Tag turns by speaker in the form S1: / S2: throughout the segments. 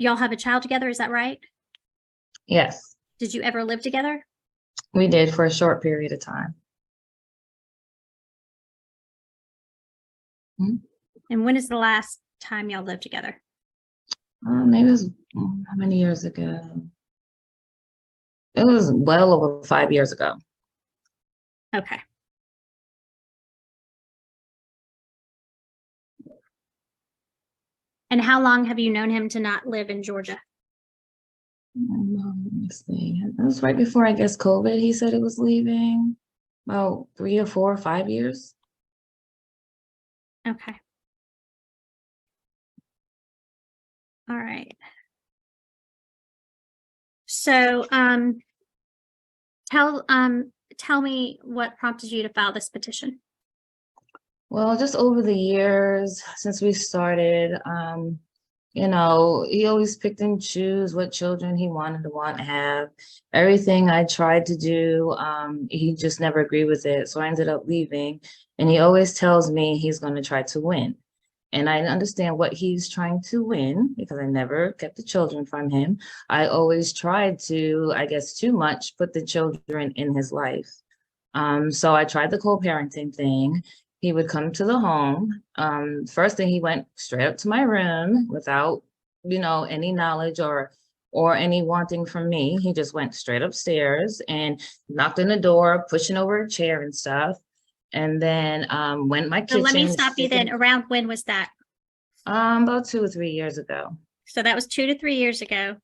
S1: y'all have a child together, is that right?
S2: Yes,
S1: Did you ever live together?
S2: we did for a short period of time. Mhm.
S1: And when is the last time y'all lived together?
S2: Maybe it was how many years ago? It was well over 5 years ago.
S1: Okay. And how long have you known him to not live in Georgia?
S2: Let me see. It was right before, I guess, COVID. He said it was leaving. About 3 or 4 or 5 years.
S1: Okay. All right. So, tell me what prompted you to file this petition.
S2: Well, just over the years since we started, he always picked and choose what children he wanted to have. Everything I tried to do, he just never agreed with it. So I ended up leaving. And he always tells me he's going to try to win. And I understand what he's trying to win because I never kept the children from him. I always tried to, I guess, too much put the children in his life. So I tried the co-parenting thing. He would come to the home. First thing, he went straight up to my room without, any knowledge or any wanting from me. He just went straight upstairs and knocked on the door, pushing over a chair and stuff. And then went in my
S1: So
S2: kitchen.
S1: let me stop you then. Around when was that?
S2: About 2 or 3 years ago.
S1: So that was 2 to 3 years ago.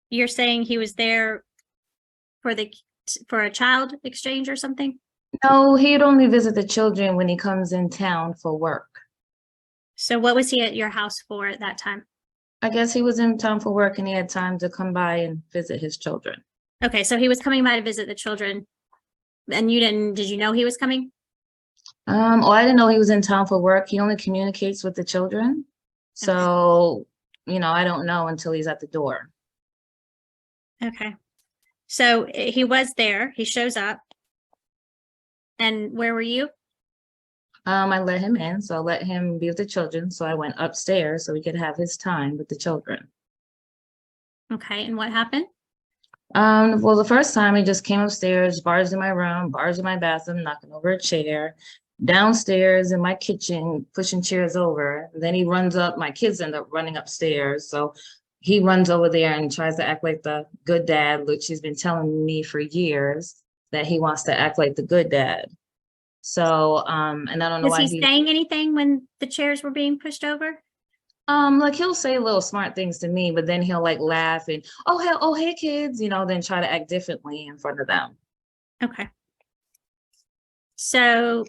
S1: You're saying he was there for a child exchange or something?
S2: No, he'd only visit the children when he comes in town for work.
S1: So what was he at your house for at that time?
S2: I guess he was in town for work and he had time to come by and visit his children.
S1: Okay, so he was coming by to visit the children, and did you know he was coming?
S2: I didn't know he was in town for work. He only communicates with the children. So, I don't know until he's at the door.
S1: Okay. So he was there, he shows up. And where were you?
S2: I let him in, so I let him be with the children. So I went upstairs so he could have his time with the children.
S1: Okay, and what happened?
S2: Well, the first time he just came upstairs, barged in my room, barged in my bathroom, knocking over a chair, downstairs in my kitchen, pushing chairs over. Then he runs up, my kids end up running upstairs. So he runs over there and tries to act like the good dad, which he's been telling me for years that he wants to act like the good dad. So, and I don't know
S1: Was
S2: why
S1: he saying anything when the chairs were being pushed over?
S2: Like he'll say little smart things to me, but then he'll like laugh and oh hey kids, then try to act differently in front of them.
S1: Okay. So,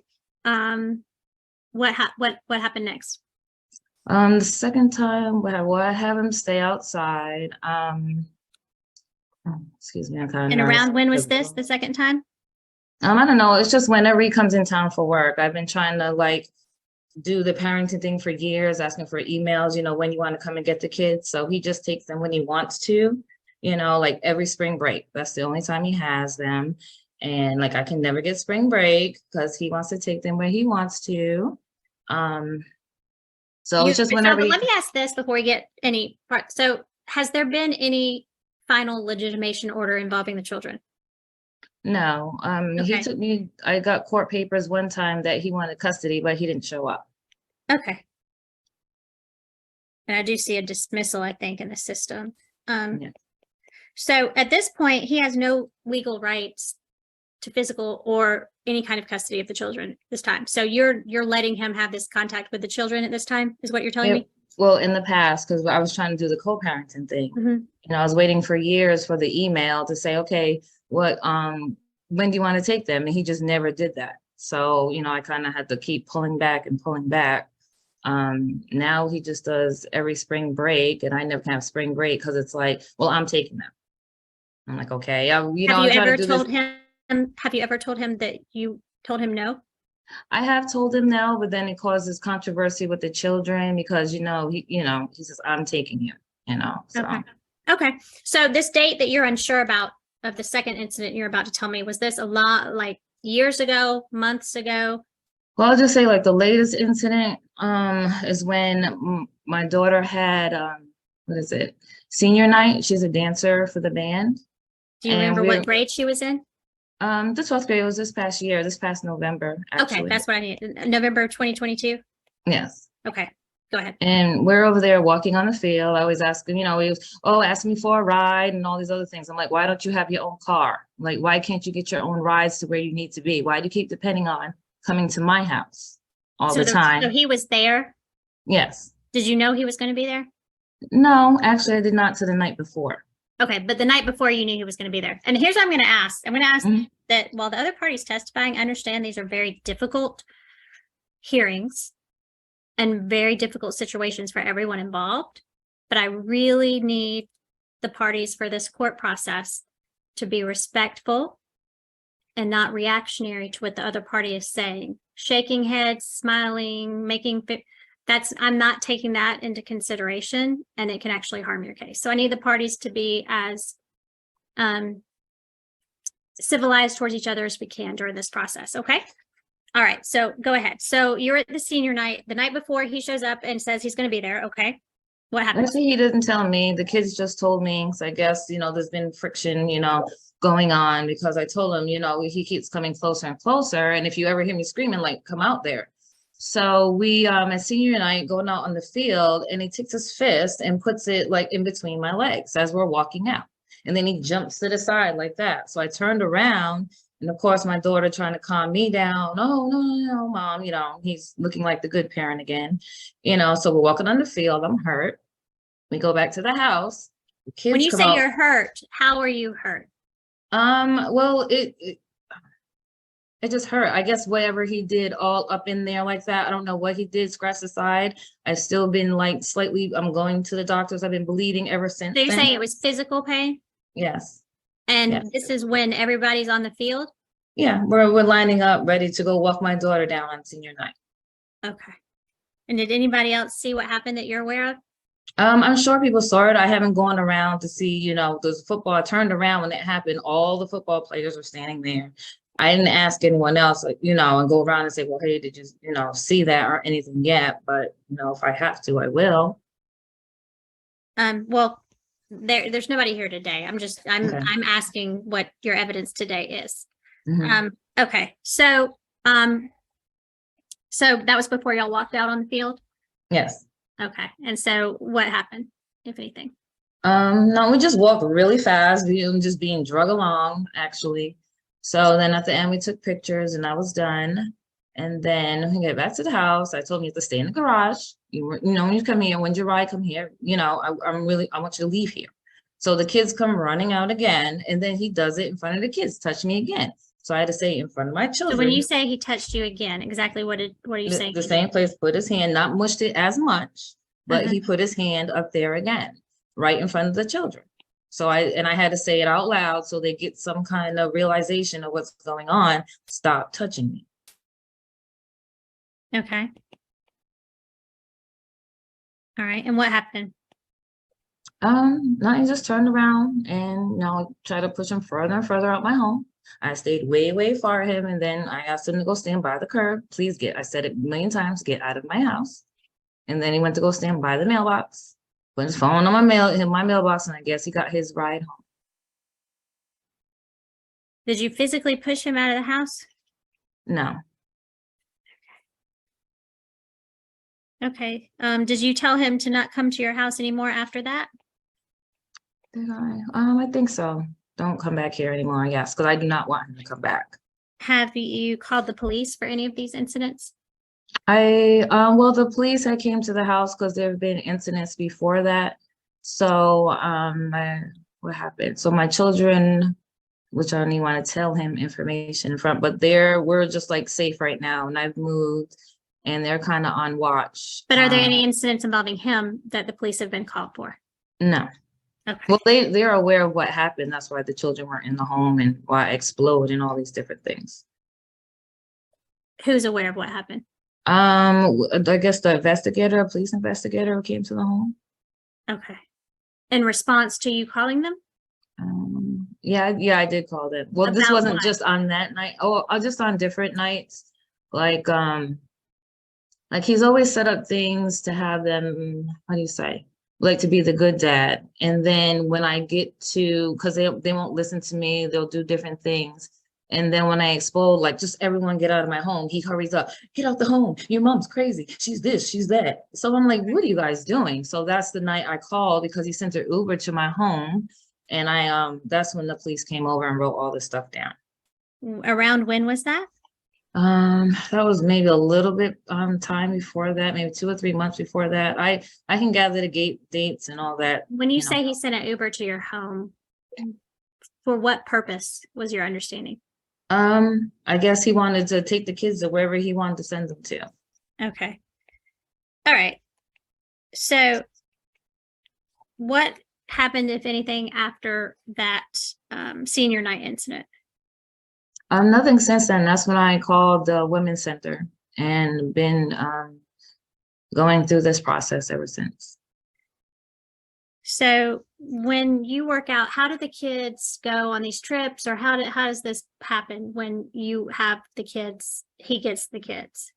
S1: what happened next?
S2: The second time, I have him stay outside. Excuse me, I'm kind of
S1: And
S2: nervous.
S1: around when was this, the second time?
S2: I don't know. It's just whenever he comes in town for work. I've been trying to do the parenting thing for years, asking for emails, when you want to come and get the kids. So he just takes them when he wants to, like every spring break. That's the only time he has them. And I can never get spring break because he wants to take them where he wants to. So it's just whenever.
S1: Let me ask this before we get any part. So has there been any final legitimation order involving the children?
S2: No,
S1: Okay.
S2: he took me, I got court papers one time that he wanted custody, but he didn't show up.
S1: Okay. And I do see a dismissal, I think, in the system.
S2: Yeah.
S1: So at this point, he has no legal rights to physical or any kind of custody of the children this time. So you're letting him have this contact with the children at this time, is what you're telling me?
S2: Well, in the past, because I was trying to do the co-parenting thing, I was waiting for years for the email to say, okay, when do you want to take them? And he just never did that. So, I kind of had to keep pulling back and pulling back. Now he just does every spring break, and I never can have spring break because it's like, well, I'm taking them. I'm like, okay,
S1: Have you ever told him that you told him no?
S2: I have told him no, but then it causes controversy with the children because, he says, I'm taking you, so.
S1: Okay. So this date that you're unsure about of the second incident you're about to tell me, was this a lot like years ago, months ago?
S2: Well, I'll just say the latest incident is when my daughter had what is it? Senior night. She's a dancer for the band.
S1: Do you
S2: And
S1: remember
S2: we're
S1: what grade she was in?
S2: the 12th grade was this past year, this past November,
S1: Okay,
S2: actually.
S1: that's what I need. November 2022.
S2: Yes.
S1: Okay, go ahead.
S2: And we're over there walking on the field. I always ask him, you know, he was, oh, ask me for a ride and all these other things. I'm like, why don't you have your own car? Like, why can't you get your own rides to where you need to be? Why do you keep depending on coming to my house all the
S1: So
S2: time?
S1: he was there.
S2: Yes.
S1: Did you know he was going to be there?
S2: No, actually, I did not till the night before.
S1: Okay, but the night before you knew he was going to be there. And here's what I'm going to ask. I'm going to ask
S2: Mhm.
S1: that while the other party's testifying, I understand these are very difficult hearings and very difficult situations for everyone involved. But I really need the parties for this court process to be respectful and not reactionary to what the other party is saying. Shaking heads, smiling, I'm not taking that into consideration, and it can actually harm your case. So I need the parties to be as civilized towards each other as we can during this process. Okay. All right. So go ahead. So you're at the senior night. The night before, he shows up and says he's going to be there. Okay. What happened?
S2: Actually, he doesn't tell me. The kids just told me. So I guess, you know, there's been friction, you know, going on because I told him, you know, he keeps coming closer and closer. And if you ever hear me screaming, like, come out there. So we at senior night going out on the field, and he takes his fist and puts it like in between my legs as we're walking out. And then he jumps to the side like that. So I turned around, and of course my daughter trying to calm me down. Oh, no, mom, you know, he's looking like the good parent again. You know, so we're walking on the field. I'm hurt. We go back to the house. The kids
S1: When you
S2: come
S1: say
S2: out.
S1: you're hurt, how are you hurt?
S2: Well, it just hurt. I guess whatever he did all up in there like that. I don't know what he did, scratch the side. I've still been like slightly, I'm going to the doctors. I've been bleeding ever since
S1: So you're
S2: then.
S1: saying it was physical pain?
S2: Yes.
S1: And
S2: Yes.
S1: this is when everybody's on the field?
S2: Yeah, we're lining up ready to go walk my daughter down on senior night.
S1: Okay. And did anybody else see what happened that you're aware of?
S2: I'm sure people saw it. I haven't gone around to see, you know, there's football. I turned around when it happened. All the football players were standing there. I didn't ask anyone else, like, you know, and go around and say, well, hey, did you, you know, see that or anything yet? But, you know, if I have to, I will.
S1: Well, there's nobody here today.
S2: Okay.
S1: I'm asking what your evidence today is.
S2: Mhm.
S1: Okay. So that was before y'all walked out on the field?
S2: Yes.
S1: Okay. And so what happened, if anything?
S2: No, we just walked really fast. We were just being drug along, actually. So then at the end, we took pictures and I was done. And then we get back to the house. I told him you have to stay in the garage. You know, when you come here, when's your ride? Come here. You know, I want you to leave here. So the kids come running out again. And then he does it in front of the kids, touch me again. So I had to say in front of my
S1: So
S2: children.
S1: when you say he touched you again, exactly what are you saying?
S2: The same place, put his hand, not mushed it as much, but
S1: Uh-huh.
S2: he put his hand up there again, right in front of the children. So I had to say it out loud so they get some kind of realization of what's going on. Stop touching me.
S1: Okay. All right. And what happened?
S2: Nothing, just turned around and, you know, try to push him further and further out my home. I stayed way far him, and then I asked him to go stand by the curb. Please I said it a million times, get out of my house. And then he went to go stand by the mailbox, put his phone on my mailbox, and I guess he got his ride home.
S1: Did you physically push him out of the house?
S2: No.
S1: Okay. Did you tell him to not come to your house anymore after that?
S2: Did I? I think so. Don't come back here anymore. Yes, because I do not want him to come back.
S1: Have you called the police for any of these incidents?
S2: Well, the police had came to the house because there have been incidents before that. So, what happened? So my children, which I don't even want to tell him information from, but we're just like safe right now, and I've moved, and they're kind of on watch.
S1: But are there any incidents involving him that the police have been called for?
S2: No.
S1: Okay.
S2: Well, they're aware of what happened. That's why the children were in the home and why it exploded and all these different things.
S1: Who's aware of what happened?
S2: I guess the police investigator who came to the home.
S1: Okay. In response to you calling them?
S2: Yeah, I did call them. Well, this
S1: About
S2: wasn't
S1: what?
S2: just on that night. Oh, just on different nights. Like he's always set up things to have them, how do you say? like to be the good dad. And then when I get to, because they won't listen to me, they'll do different things. And then when I explode, like, just everyone get out of my home, he hurries up, get out the home. Your mom's crazy. She's this, she's that. So I'm like, what are you guys doing? So that's the night I called because he sent an Uber to my home. And that's when the police came over and wrote all this stuff down.
S1: Around when was that?
S2: That was maybe a little bit time before that, maybe 2 or 3 months before that. I can gather the dates and all that.
S1: When you say he sent an Uber to your home, for what purpose was your understanding?
S2: I guess he wanted to take the kids to wherever he wanted to send them to.
S1: Okay. All right. So what happened, if anything, after that senior night incident?
S2: Nothing since then. That's when I called the Women's Center and been going through this process ever since.
S1: So when you work out, how do the kids go on these trips, or how does this happen when you have the kids, he gets the kids?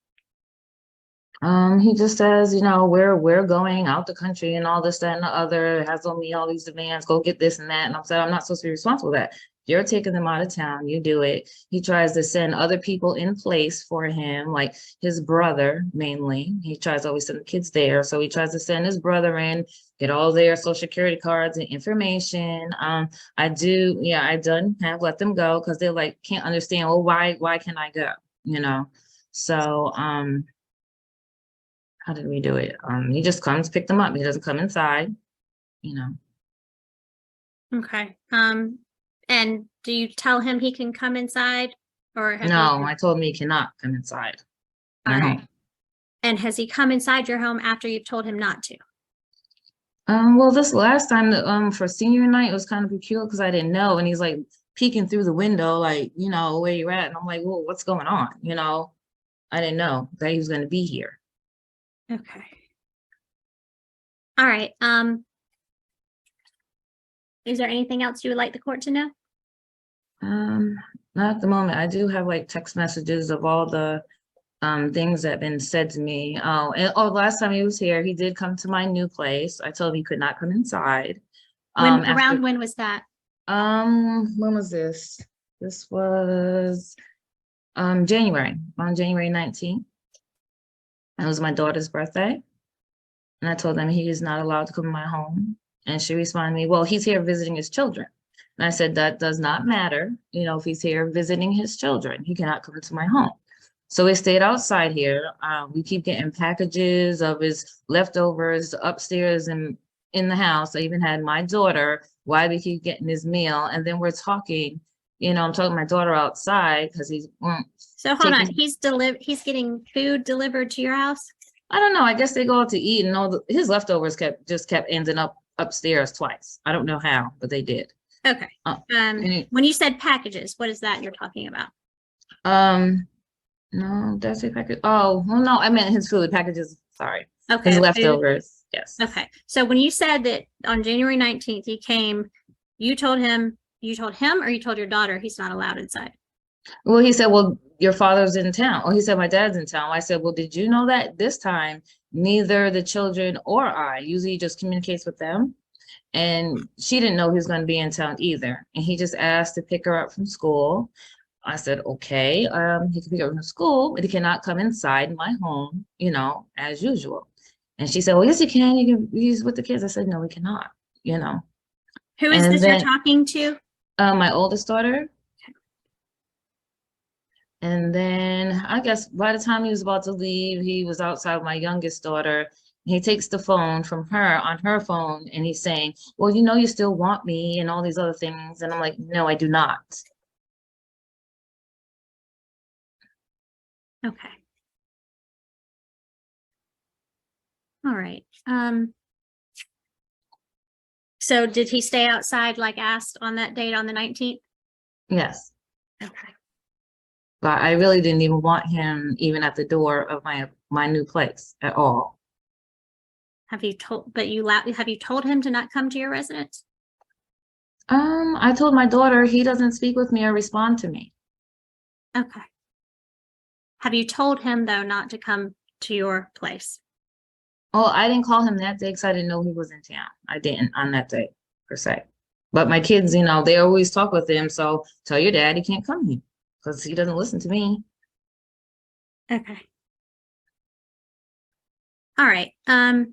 S2: He just says, we're going out the country and all this, that, and the other, has on me all these demands, go get this and that. And I'm saying, I'm not supposed to be responsible for that. You're taking them out of town, you do it. He tries to send other people in place for him, like his brother mainly. He tries to always send the kids there. So he tries to send his brother in, get all their social security cards and information. I done have let them go because they're like, can't understand, well, why can't I go? So how did we do it? He just comes, pick them up. He doesn't come inside,
S1: Okay. And do you tell him he can come inside, or
S2: No, I told him he cannot come inside my home.
S1: And has he come inside your home after you've told him not to?
S2: Well, this last time, for senior night, it was kind of peculiar because I didn't know, and he's like peeking through the window, like, where you at? And I'm like, well, what's going on? I didn't know that he was going to be here.
S1: Okay. All right. Is there anything else you would like the court to know?
S2: Not at the moment. I do have like text messages of all the things that have been said to me. Last time he was here, he did come to my new place. I told him he could not come inside.
S1: When was that?
S2: When was this? This was January, on January 19th. It was my daughter's birthday. And I told him he is not allowed to come to my home. And she responded to me, well, he's here visiting his children. And I said, that does not matter. If he's here visiting his children, he cannot come into my home. So we stayed outside here. We keep getting packages of his leftovers upstairs and in the house. I even had my daughter, why we keep getting his meal. And then we're talking, I'm talking to my daughter outside because he's.
S1: So hold on, he's getting food delivered to your house?
S2: I don't know. I guess they go out to eat and his leftovers kept ending up upstairs twice. I don't know how, but they did.
S1: Okay. When you said packages, what is that you're talking about?
S2: No, that's a package. Oh, well, no, I meant his food packages. Sorry.
S1: Okay.
S2: His leftovers. Food. Yes.
S1: Okay. So when you said that on January 19th he came, you told him, or you told your daughter he's not allowed inside?
S2: Well, he said, well, your father's in town. Oh, he said, my dad's in town. I said, well, did you know that this time, neither the children or I usually just communicates with them. And she didn't know he was going to be in town either. And he just asked to pick her up from school. I said, okay, he can pick her up from school, but he cannot come inside my home, as usual. And she said, well, yes, he can. He's with the kids. I said, no, he cannot,
S1: Who is this you're talking to?
S2: My oldest daughter. And then I guess by the time he was about to leave, he was outside with my youngest daughter. He takes the phone from her on her phone and he's saying, well, you still want me and all these other things. And I'm like, no, I do not.
S1: Okay. All right. So did he stay outside like asked on that date on the 19th?
S2: Yes.
S1: Okay.
S2: But I really didn't even want him even at the door of my new place at all.
S1: Have you told him to not come to your residence?
S2: I told my daughter he doesn't speak with me or respond to me.
S1: Okay. Have you told him though not to come to your place?
S2: Oh, I didn't call him that day because I didn't know he was in town. I didn't on that day per se. But my kids, they always talk with him. So tell your dad he can't come here because he doesn't listen to me.
S1: Okay. All right. All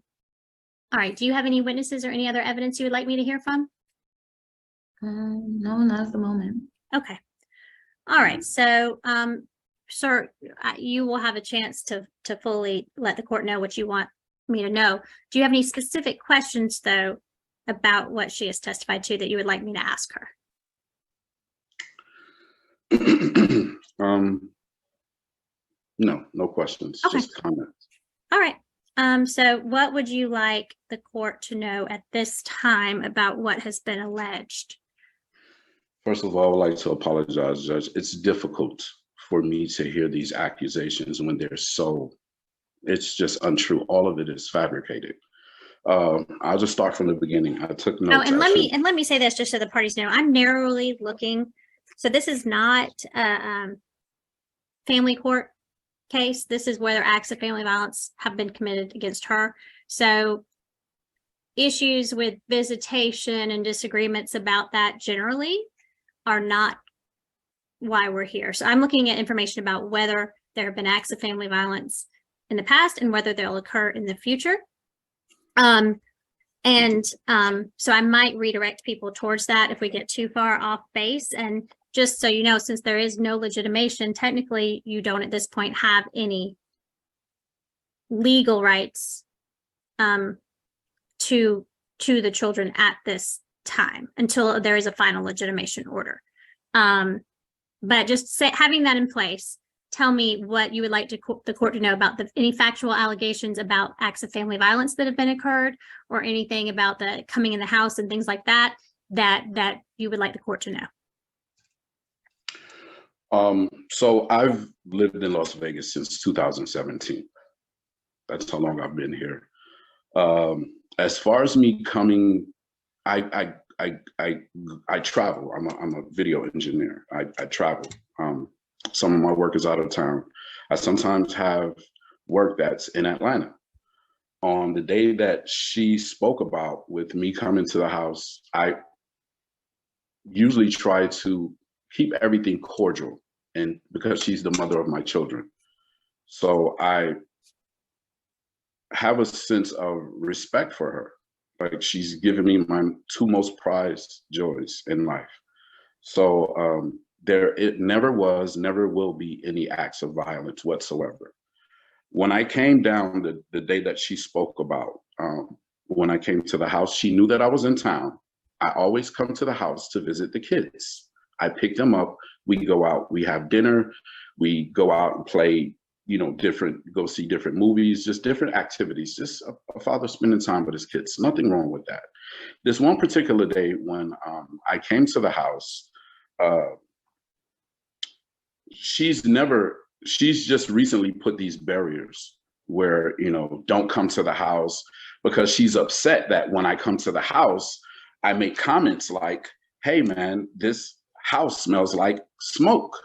S1: right. Do you have any witnesses or any other evidence you would like me to hear from?
S2: No, not at the moment.
S1: Okay. All right. So, sir, you will have a chance to fully let the court know what you want me to know. Do you have any specific questions, though, about what she has testified to that you would like me to ask her?
S3: No questions,
S1: Okay.
S3: just comments.
S1: All right. So what would you like the court to know at this time about what has been alleged?
S3: First of all, I would like to apologize, Judge. It's difficult for me to hear these accusations when it's just untrue. All of it is fabricated. I'll just start from the beginning. I took notes.
S1: Oh, and let me say this just so the parties know. I'm narrowly looking. So this is not a family court case. This is whether acts of family violence have been committed against her. So issues with visitation and disagreements about that generally are not why we're here. So I'm looking at information about whether there have been acts of family violence in the past and whether they'll occur in the future. So I might redirect people towards that if we get too far off base. And just so you know, since there is no legitimation, technically you don't at this point have any legal rights to the children at this time until there is a final legitimation order. But just having that in place, tell me what you would like the court to know about any factual allegations about acts of family violence that have been occurred, or anything about the coming in the house and things like that you would like the court to know.
S3: So I've lived in Las Vegas since 2017. That's how long I've been here. As far as me coming, I travel. I'm a video engineer. I travel. Some of my work is out of town. I sometimes have work that's in Atlanta. On the day that she spoke about with me coming to the house, I usually try to keep everything cordial, and because she's the mother of my children. So I have a sense of respect for her. Like, she's given me my two most prized joys in life. So it never was, never will be any acts of violence whatsoever. When I came down the day that she spoke about, when I came to the house, she knew that I was in town. I always come to the house to visit the kids. I pick them up, we go out, we have dinner, we go out and play, go see different movies, just different activities, just a father spending time with his kids. Nothing wrong with that. This one particular day when I came to the house, she's just recently put these barriers where, don't come to the house, because she's upset that when I come to the house, I make comments like, hey man, this house smells like smoke.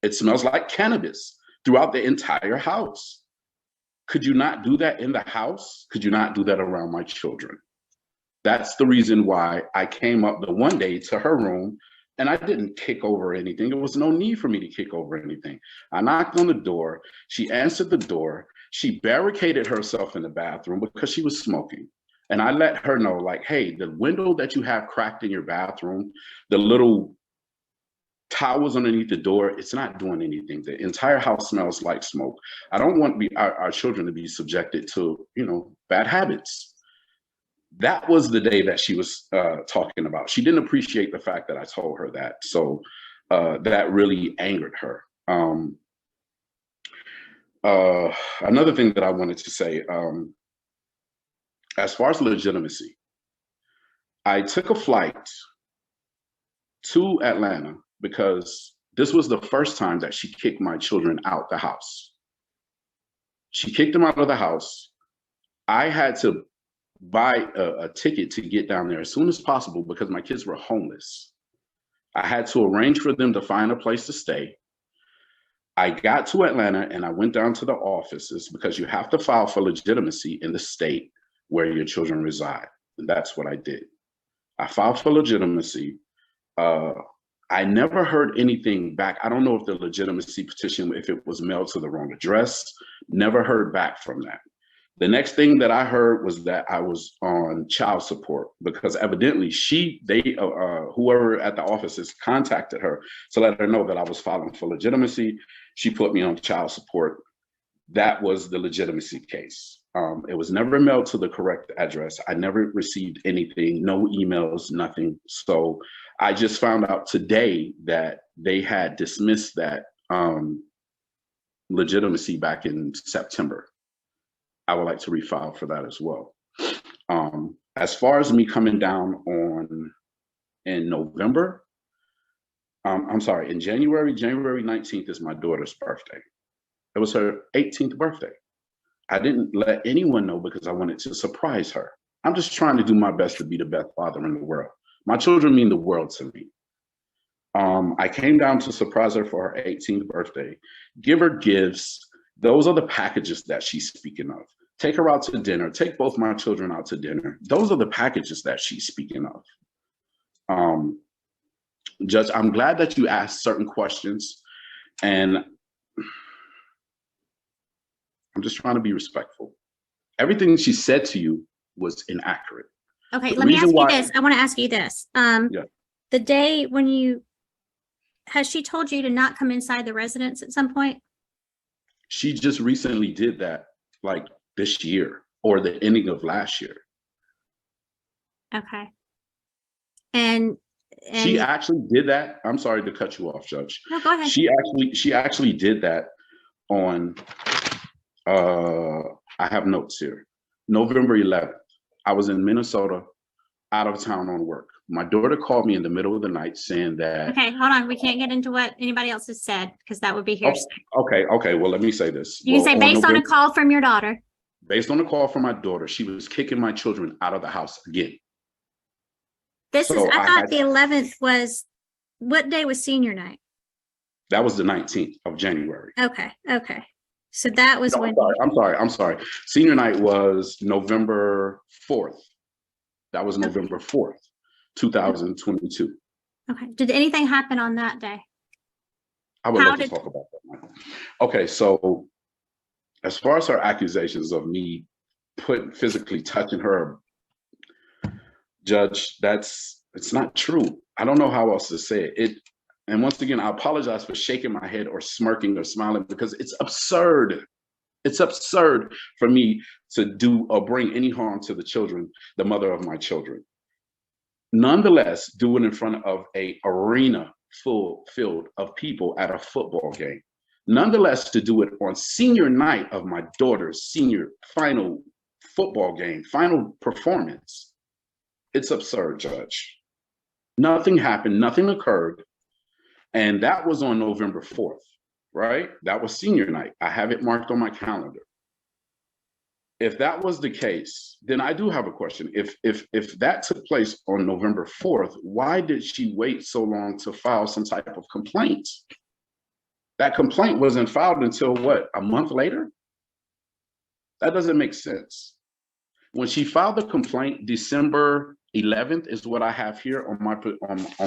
S3: It smells like cannabis throughout the entire house. Could you not do that in the house? Could you not do that around my children? That's the reason why I came up the one day to her room, and I didn't kick over anything. There was no need for me to kick over anything. I knocked on the door. She answered the door. She barricaded herself in the bathroom because she was smoking. And I let her know, like, hey, the window that you have cracked in your bathroom, the little towels underneath the door, it's not doing anything. The entire house smells like smoke. I don't want our children to be subjected to, bad habits. That was the day that she was talking about. She didn't appreciate the fact that I told her that. So that really angered her. Another thing that I wanted to say, as far as legitimacy, I took a flight to Atlanta because this was the first time that she kicked my children out the house. She kicked them out of the house. I had to buy a ticket to get down there as soon as possible because my kids were homeless. I had to arrange for them to find a place to stay. I got to Atlanta and I went down to the offices because you have to file for legitimacy in the state. where your children reside. And that's what I did. I filed for legitimacy. I never heard anything back. I don't know if the legitimacy petition, if it was mailed to the wrong address, never heard back from that. The next thing that I heard was that I was on child support because evidently whoever at the offices contacted her to let her know that I was filing for legitimacy. She put me on child support. That was the legitimacy case. It was never mailed to the correct address. I never received anything, no emails, nothing. So I just found out today that they had dismissed that legitimacy back in September. I would like to refile for that as well. As far as me coming down in November, I'm sorry, in January 19th is my daughter's birthday. It was her 18th birthday. I didn't let anyone know because I wanted to surprise her. I'm just trying to do my best to be the best father in the world. My children mean the world to me. I came down to surprise her for her 18th birthday, give her gifts. Those are the packages that she's speaking of. Take her out to dinner, take both my children out to dinner. Those are the packages that she's speaking of. Judge, I'm glad that you asked certain questions, and I'm just trying to be respectful. Everything she said to you was inaccurate.
S1: Okay,
S3: The
S1: let me ask
S3: reason
S1: you
S3: why-
S1: this. I want to ask you this.
S3: Yeah.
S1: The day when has she told you to not come inside the residence at some point?
S3: She just recently did that, like this year or the ending of last year.
S1: Okay. And
S3: She actually did that. I'm sorry to cut you off, Judge.
S1: no, go ahead.
S3: She actually did that on I have notes here. November 11th. I was in Minnesota, out of town on work. My daughter called me in the middle of the night saying that.
S1: Okay, hold on. We can't get into what anybody else has said because that would be hearsay.
S3: Okay. Well, let me say this.
S1: You can say based on a
S3: November,
S1: call from your daughter.
S3: based on a call from my daughter, she was kicking my children out of the house again.
S1: This is,
S3: So
S1: I
S3: I
S1: thought
S3: had-
S1: the 11th was, what day was senior night?
S3: That was the 19th of January.
S1: Okay. So that was
S3: No,
S1: when.
S3: I'm sorry. Senior night was November 4th. That was November 4th, 2022.
S1: Okay. Did anything happen on that day?
S3: I would
S1: How
S3: love to
S1: did-
S3: talk about that, Michael. Okay, so as far as her accusations of me physically touching her, Judge, it's not true. I don't know how else to say it. And once again, I apologize for shaking my head or smirking or smiling because it's absurd. It's absurd for me to do or bring any harm to the children, the mother of my children. Nonetheless, do it in front of an arena filled of people at a football game. Nonetheless, to do it on senior night of my daughter's senior final football game, final performance. It's absurd, Judge. Nothing happened, nothing occurred. And that was on November 4th, right? That was senior night. I have it marked on my calendar. If that was the case, then I do have a question. If that took place on November 4th, why did she wait so long to file some type of complaint? That complaint wasn't filed until what, a month later? That doesn't make sense. When she filed the complaint, December 11th is what I have here on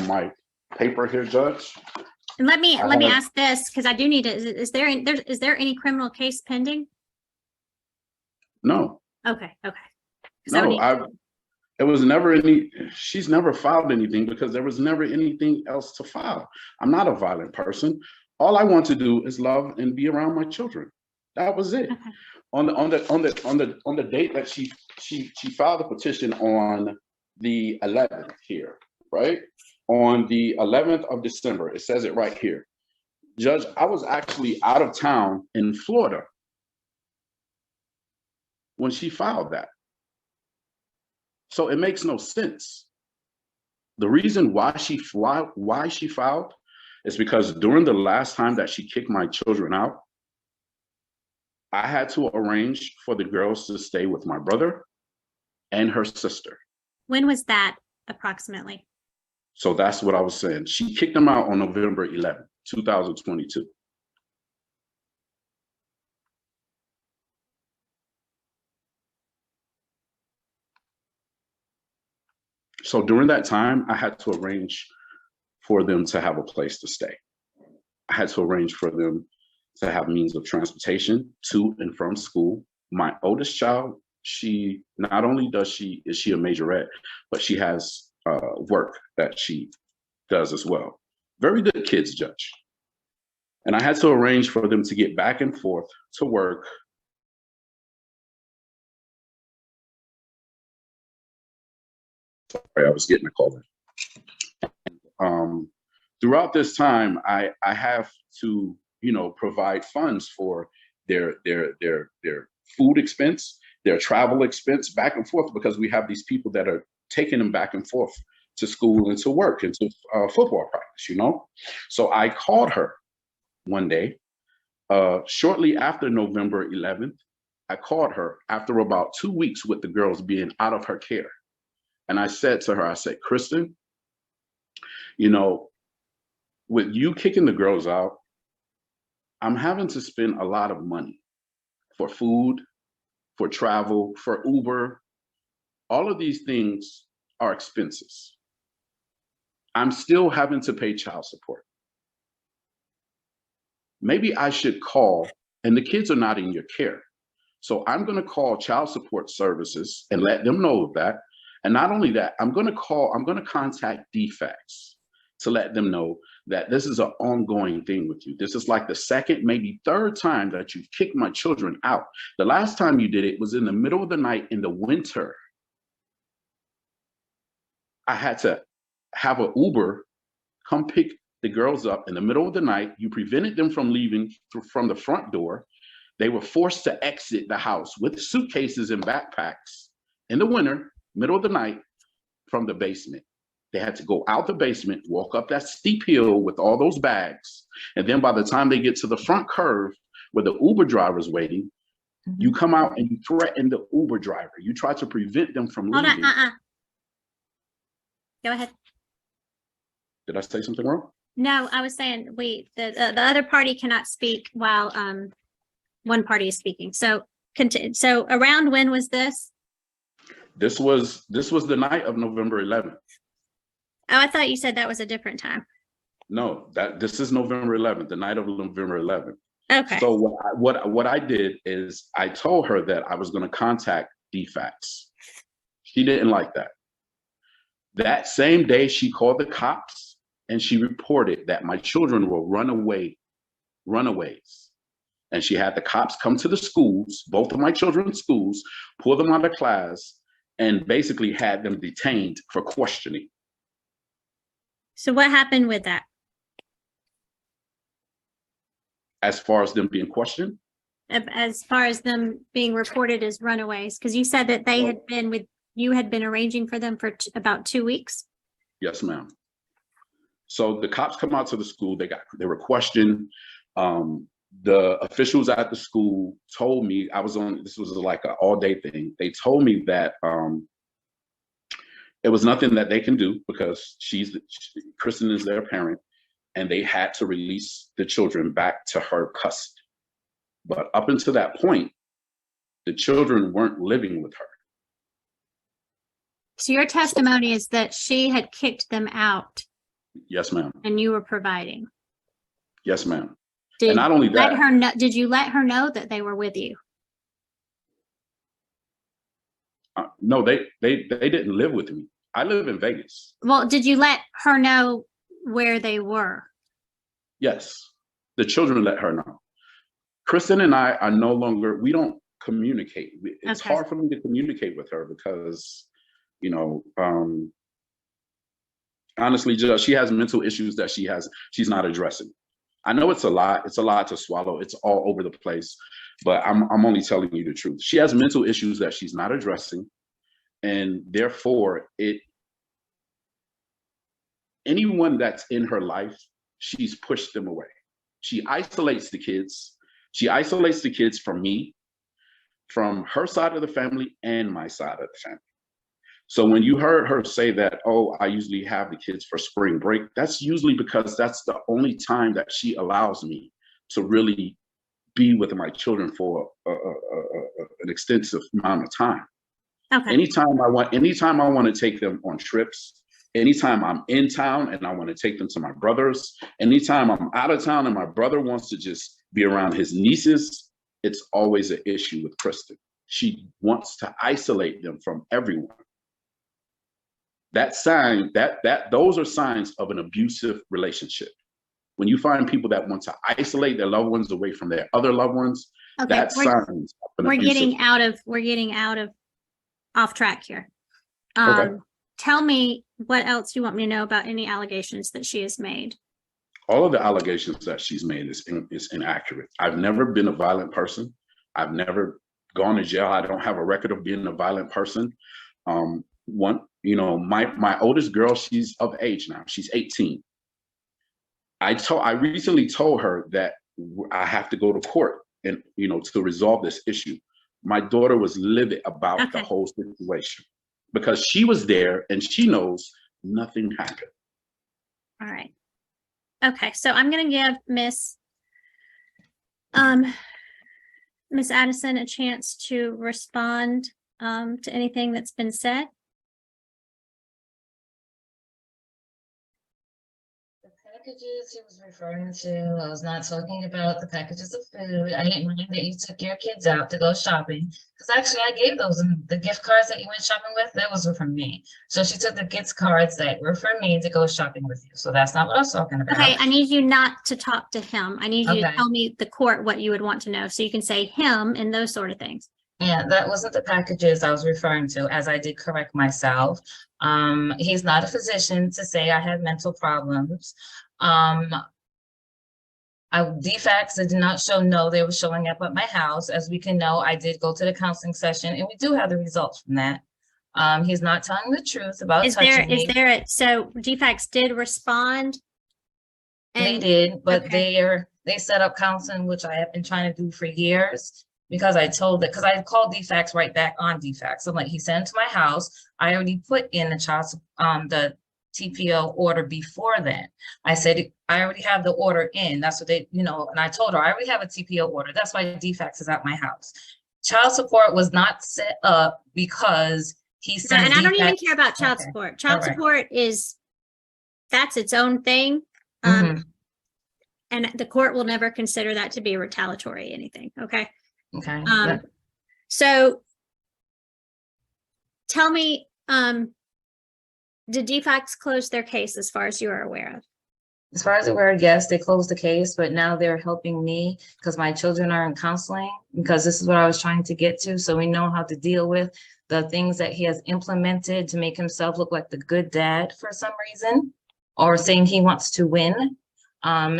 S3: my paper here, Judge.
S1: And let me
S3: have-
S1: ask this because I do need to. Is there any criminal case pending?
S3: No,
S1: Okay. 'Cause I would
S3: no,
S1: need-
S3: it was never any, she's never filed anything because there was never anything else to file. I'm not a violent person. All I want to do is love and be around my children. That was it.
S1: Okay.
S3: On the date that she filed the petition on the 11th here, right? On the 11th of December, it says it right here. Judge, I was actually out of town in Florida when she filed that. So it makes no sense. The reason why she filed is because during the last time that she kicked my children out, I had to arrange for the girls to stay with my brother and her sister.
S1: When was that approximately?
S3: So that's what I was saying. She kicked them out on November 11th, 2022. So during that time, I had to arrange for them to have a place to stay. I had to arrange for them to have means of transportation to and from school. My oldest child, she not only is she a majorette, but she has work that she does as well. Very good kids, Judge. And I had to arrange for them to get back and forth to work. Sorry, I was getting a call. Throughout this time, I have to, provide funds for their food expense, their travel expense back and forth, because we have these people that are taking them back and forth to school and to work and to football practice, So I called her one day, shortly after November 11th. I called her after about 2 weeks with the girls being out of her care. And I said to her, Kristen, with you kicking the girls out, I'm having to spend a lot of money for food, for travel, for Uber. All of these things are expenses. I'm still having to pay child support. Maybe I should call, and the kids are not in your care. So I'm going to call child support services and let them know of that. And not only that, I'm going to contact DFACS to let them know that this is an ongoing thing with you. This is like the second, maybe third time that you've kicked my children out. The last time you did it was in the middle of the night in the winter. I had to have an Uber come pick the girls up in the middle of the night. You prevented them from leaving from the front door. They were forced to exit the house with suitcases and backpacks in the winter, middle of the night, from the basement. They had to go out the basement, walk up that steep hill with all those bags. And then by the time they get to the front curve where the Uber driver's waiting, you come out and you threaten the Uber driver. You try to prevent them from leaving.
S1: Hold on, Go ahead.
S3: Did I say something wrong?
S1: No, I was saying the other party cannot speak while one party is speaking. So so around when was this?
S3: This was the night of November 11th.
S1: Oh, I thought you said that was a different time.
S3: No, this is November 11th, the night of November 11th.
S1: Okay.
S3: So what I did is I told her that I was going to contact DFACS. She didn't like that. That same day, she called the cops and she reported that my children were runaways. And she had the cops come to the schools, both of my children's schools, pull them out of class, and basically had them detained for questioning.
S1: So what happened with that?
S3: As far as them being questioned?
S1: As far as them being reported as runaways, because you said that they had been you had been arranging for them for about 2 weeks.
S3: Yes, ma'am. So the cops come out to the school. They were questioned. The officials at the school told me this was like an all-day thing. They told me that it was nothing that they can do because Kristen is their parent, and they had to release the children back to her custody. But up until that point, the children weren't living with her.
S1: So your testimony is that she had kicked them out.
S3: Yes, ma'am.
S1: And you were providing.
S3: Yes, ma'am.
S1: And
S3: not only that,
S1: did you let her know that they were with you?
S3: No, they didn't live with me. I live in Vegas.
S1: Well, did you let her know where they were?
S3: Yes, the children let her know. Kristen and I are no longer, we don't communicate. It's hard for me to communicate with her because, honestly, Judge, she has mental issues that she's not addressing. I know it's a lot to swallow. It's all over the place, but I'm only telling you the truth. She has mental issues that she's not addressing. And therefore, anyone that's in her life, she's pushed them away. She isolates the kids. She isolates the kids from me, from her side of the family, and my side of the family. So when you heard her say that, oh, I usually have the kids for spring break, that's usually because that's the only time that she allows me to really be with my children for an extensive amount of time.
S1: Okay.
S3: Anytime I want to take them on trips, anytime I'm in town and I want to take them to my brother's, anytime I'm out of town and my brother wants to just be around his nieces, it's always an issue with Kristen. She wants to isolate them from everyone. Those are signs of an abusive relationship. When you find people that want to isolate their loved ones away from their other loved ones,
S1: Okay.
S3: that's signs of an
S1: We're
S3: abusive.
S1: getting out of off track here.
S3: Okay.
S1: Tell me what else you want me to know about any allegations that she has made.
S3: All of the allegations that she's made is inaccurate. I've never been a violent person. I've never gone to jail. I don't have a record of being a violent person. My oldest girl, she's of age now. She's 18. I recently told her that I have to go to court and, to resolve this issue. My daughter was livid about the whole situation because she was there and she knows nothing happened.
S1: All right. Okay. So I'm going to give Miss Addison a chance to respond to anything that's been said.
S2: Packages he was referring to, I was not talking about the packages of food. I didn't mind that you took your kids out to go shopping, because actually I gave those, and the gift cards that you went shopping with, those were from me. So she took the gift cards that were for me to go shopping with you. So that's not what I was talking about.
S1: Okay, I need you not to talk to him. I need you to
S2: Okay.
S1: tell me the court what you would want to know, so you can say him and those sort of things.
S2: Yeah, that wasn't the packages I was referring to, as I did correct myself. He's not a physician to say I have mental problems. DFACS did not show no, they were showing up at my house. As we can know, I did go to the counseling session and we do have the results from that. He's not telling the truth about touching me.
S1: So DFACS did respond?
S2: They did, but
S1: okay.
S2: they set up counseling, which I have been trying to do for years, because I called DFACS right back on DFACS. I'm like, he sent it to my house. I already put in the TPO order before then. I said, I already have the order in. That's what they, and I told her I already have a TPO order. That's why DFACS is at my house. Child support was not set up because he sent.
S1: And I don't even care about child support. Child support that's its own thing. And the court will never consider that to be retaliatory anything. Okay.
S2: Okay.
S1: So tell me, did DFACS close their case as far as you are aware of?
S2: As far as I'm aware, yes, they closed the case, but now they're helping me because my children are in counseling, because this is what I was trying to get to. So we know how to deal with the things that he has implemented to make himself look like the good dad for some reason, or saying he wants to win.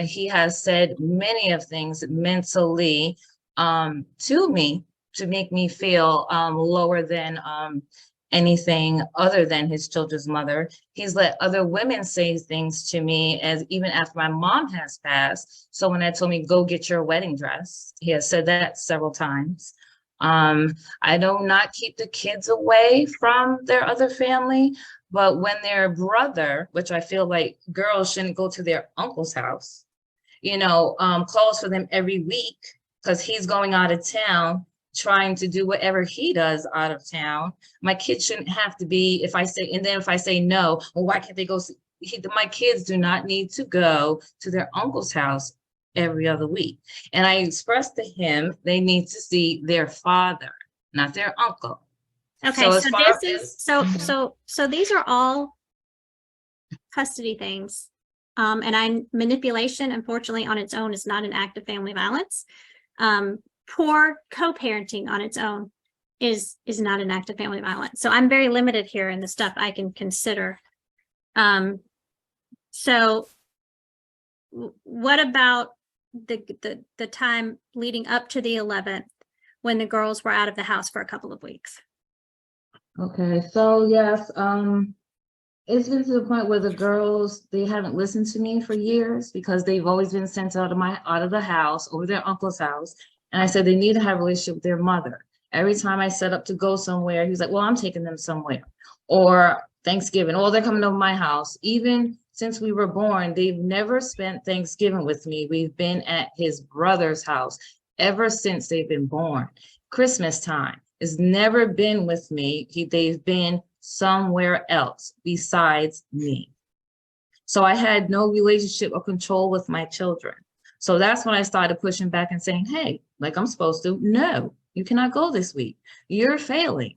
S2: He has said many of things mentally to me to make me feel lower than anything other than his children's mother. He's let other women say things to me, as even after my mom has passed. So when I told me, go get your wedding dress, he has said that several times. I do not keep the kids away from their other family, but when their brother, which I feel like girls shouldn't go to their uncle's house, calls for them every week because he's going out of town, trying to do whatever he does out of town. My kids shouldn't have to be, if I say no, well, why can't they go see? My kids do not need to go to their uncle's house every other week. And I expressed to him, they need to see their father, not their uncle.
S1: Okay, so these are all custody things. And manipulation, unfortunately, on its own is not an act of family violence. Poor co-parenting on its own is not an act of family violence. So I'm very limited here in the stuff I can consider. So what about the time leading up to the 11th when the girls were out of the house for a couple of weeks?
S2: Okay, so yes, it's been to the point where the girls, they haven't listened to me for years because they've always been sent out of the house, over their uncle's house. And I said, they need to have a relationship with their mother. Every time I set up to go somewhere, he was like, well, I'm taking them somewhere. Or Thanksgiving, oh, they're coming over my house. Even since we were born, they've never spent Thanksgiving with me. We've been at his brother's house ever since they've been born. Christmas time, has never been with me. They've been somewhere else besides me. So I had no relationship or control with my children. So that's when I started pushing back and saying, hey, like I'm supposed to, no, you cannot go this week. You're failing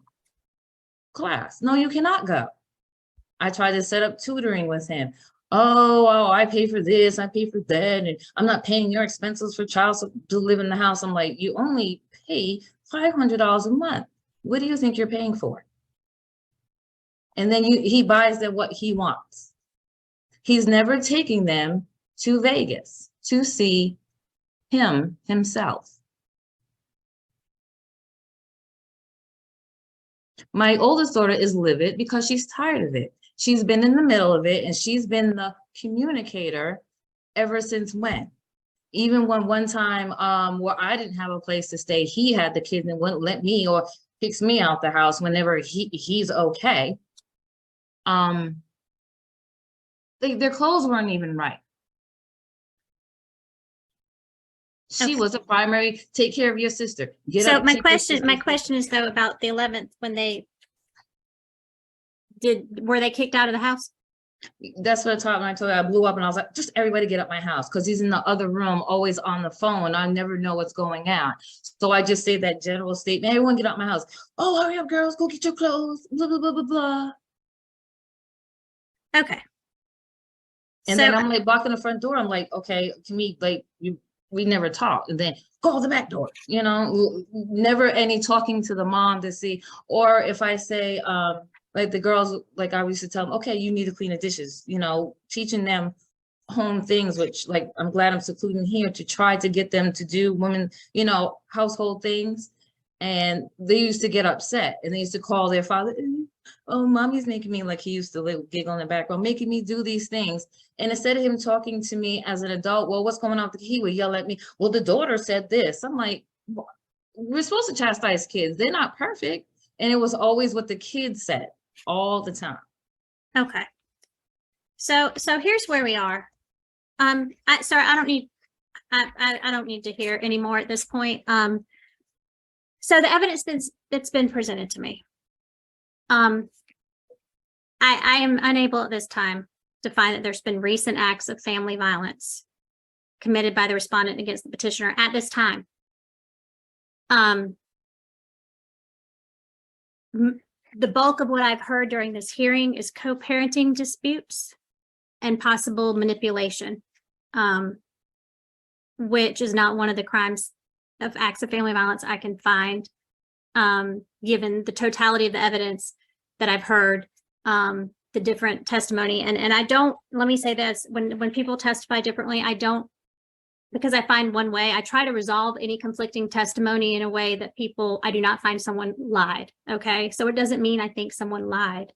S2: class. No, you cannot go. I tried to set up tutoring with him. Oh, I pay for this, I pay for that, and I'm not paying your expenses for child to live in the house. I'm like, you only pay $500 a month. What do you think you're paying for? And then he buys them what he wants. He's never taking them to Vegas to see himself. My oldest daughter is livid because she's tired of it. She's been in the middle of it, and she's been the communicator ever since when? Even when one time where I didn't have a place to stay, he had the kids and wouldn't let me or kicks me out the house whenever he's okay. Their clothes weren't even right. She was a primary, take care of your sister.
S1: So my question is though about the 11th when were they kicked out of the house?
S2: That's what I told her. I blew up and I was like, just everybody get up my house, because he's in the other room always on the phone. I never know what's going on. So I just say that general statement, everyone get out my house. Oh, hurry up, girls, go get your clothes, blah, blah, blah, blah, blah.
S1: Okay.
S2: And then I'm like blocking the front door. I'm like, okay, can we we never talk. And then go the back door, never any talking to the mom to see. Or if I say, like the girls, like I used to tell them, okay, you need to clean the dishes, teaching them home things, which like, I'm glad I'm secluding here to try to get them to do women, household things. And they used to get upset and they used to call their father, oh, mommy's making me, like he used to giggle in the background, making me do these things. And instead of him talking to me as an adult, well, what's going on with the kid? He would yell at me, well, the daughter said this. I'm like, we're supposed to chastise kids. They're not perfect. And it was always what the kids said all the time.
S1: Okay. So here's where we are. Sorry, I don't need to hear anymore at this point. So the evidence that's been presented to me, I am unable at this time to find that there's been recent acts of family violence committed by the respondent against the petitioner at this time. The bulk of what I've heard during this hearing is co-parenting disputes and possible manipulation, which is not one of the crimes of acts of family violence I can find, given the totality of the evidence that I've heard, the different testimony. And I don't, let me say this, when people testify differently, I don't, because I find one way, I try to resolve any conflicting testimony in a way that I do not find someone lied, okay? So it doesn't mean I think someone lied.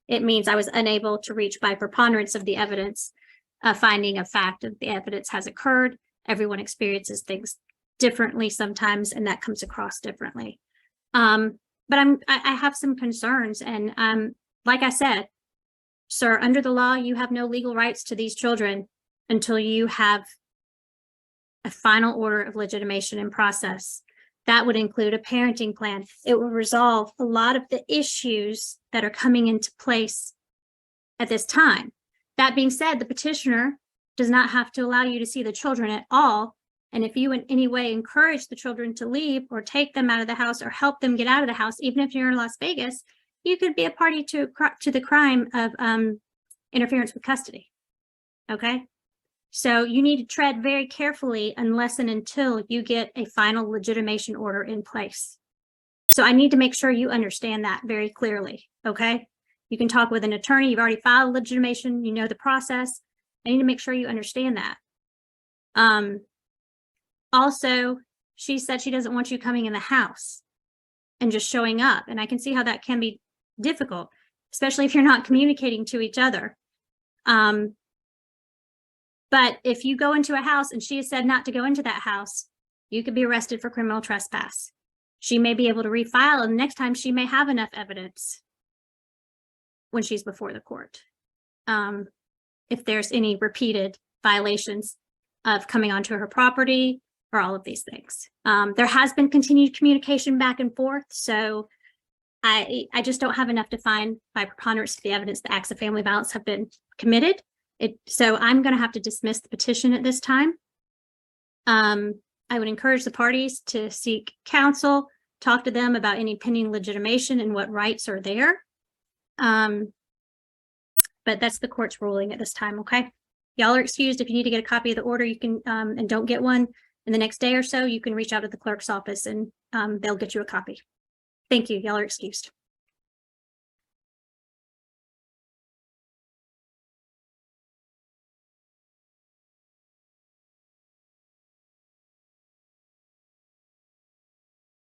S1: It means I was unable to reach by preponderance of the evidence, finding a fact that the evidence has occurred. Everyone experiences things differently sometimes, and that comes across differently. But I have some concerns, and like I said, sir, under the law, you have no legal rights to these children until you have a final order of legitimation in process. That would include a parenting plan. It will resolve a lot of the issues that are coming into place at this time. That being said, the petitioner does not have to allow you to see the children at all. And if you in any way encourage the children to leave or take them out of the house or help them get out of the house, even if you're in Las Vegas, you could be a party to the crime of interference with custody. Okay? So you need to tread very carefully unless and until you get a final legitimation order in place. So I need to make sure you understand that very clearly, okay? You can talk with an attorney. You've already filed legitimation. You know the process. I need to make sure you understand that. Also, she said she doesn't want you coming in the house and just showing up. And I can see how that can be difficult, especially if you're not communicating to each other. But if you go into a house and she has said not to go into that house, you could be arrested for criminal trespass. She may be able to refile, and next time she may have enough evidence when she's before the court. If there's any repeated violations of coming onto her property for all of these things. There has been continued communication back and forth, so I just don't have enough to find by preponderance of the evidence that acts of family violence have been committed. So I'm going to have to dismiss the petition at this time. I would encourage the parties to seek counsel, talk to them about any pending legitimation and what rights are there. But that's the court's ruling at this time, okay? Y'all are excused. If you need to get a copy of the order, you can, and don't get one in the next day or so, you can reach out to the clerk's office and they'll get you a copy. Thank you. Y'all are excused.